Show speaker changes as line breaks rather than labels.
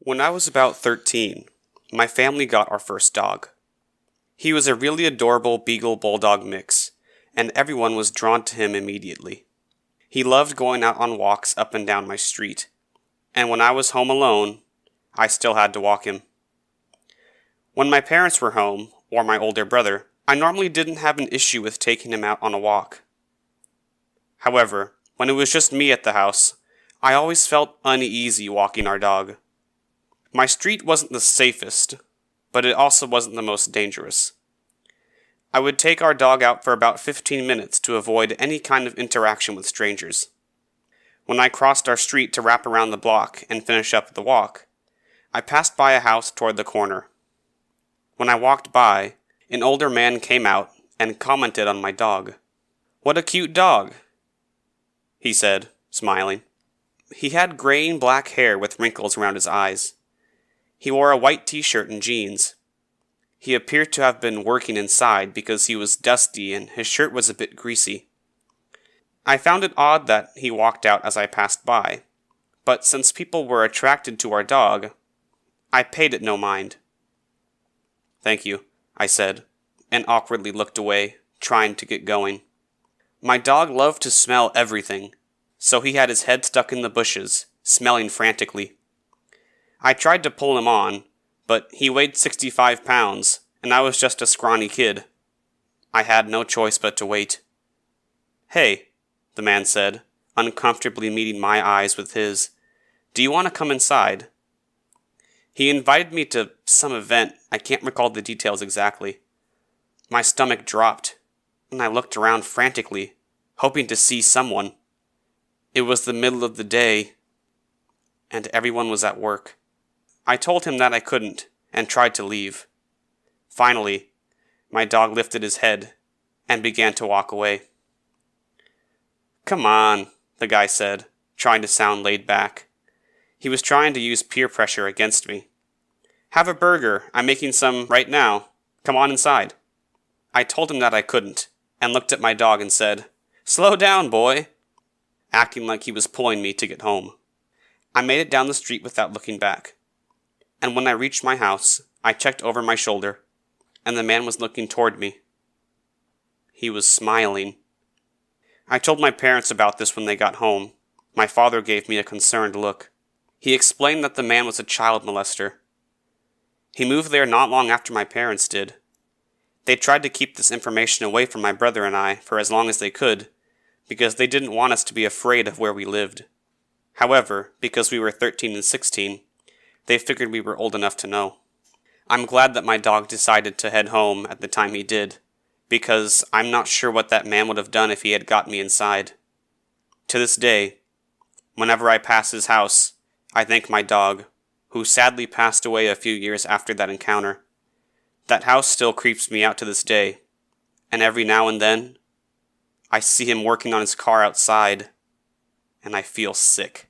When I was about 13, my family got our first dog. He was a really adorable Beagle-Bulldog mix, and everyone was drawn to him immediately. He loved going out on walks up and down my street, and when I was home alone, I still had to walk him. When my parents were home, or my older brother, I normally didn't have an issue with taking him out on a walk. However, when it was just me at the house, I always felt uneasy walking our dog. My street wasn't the safest, but it also wasn't the most dangerous. I would take our dog out for about 15 minutes to avoid any kind of interaction with strangers. When I crossed our street to wrap around the block and finish up the walk, I passed by a house toward the corner. When I walked by, an older man came out and commented on my dog. "What a cute dog," he said, smiling. He had gray and black hair with wrinkles around his eyes. He wore a white t-shirt and jeans. He appeared to have been working inside because he was dusty and his shirt was a bit greasy. I found it odd that he walked out as I passed by, but since people were attracted to our dog, I paid it no mind. "Thank you," I said, and awkwardly looked away, trying to get going. My dog loved to smell everything, so he had his head stuck in the bushes, smelling frantically. I tried to pull him on, but he weighed 65 pounds, and I was just a scrawny kid. I had no choice but to wait. "Hey," the man said, uncomfortably meeting my eyes with his, "do you want to come inside?" He invited me to some event. I can't recall the details exactly. My stomach dropped, and I looked around frantically, hoping to see someone. It was the middle of the day, and everyone was at work. I told him that I couldn't, and tried to leave. Finally, my dog lifted his head and began to walk away. "Come on," the guy said, trying to sound laid back. He was trying to use peer pressure against me. "Have a burger. I'm making some right now. Come on inside." I told him that I couldn't, and looked at my dog and said, "Slow down, boy," acting like he was pulling me to get home. I made it down the street without looking back, and when I reached my house, I checked over my shoulder, and the man was looking toward me. He was smiling. I told my parents about this when they got home. My father gave me a concerned look. He explained that the man was a child molester. He moved there not long after my parents did. They tried to keep this information away from my brother and I for as long as they could, because they didn't want us to be afraid of where we lived. However, because we were 13 and 16, they figured we were old enough to know. I'm glad that my dog decided to head home at the time he did, because I'm not sure what that man would have done if he had got me inside. To this day, whenever I pass his house, I thank my dog, who sadly passed away a few years after that encounter. That house still creeps me out to this day, and every now and then, I see him working on his car outside, and I feel sick.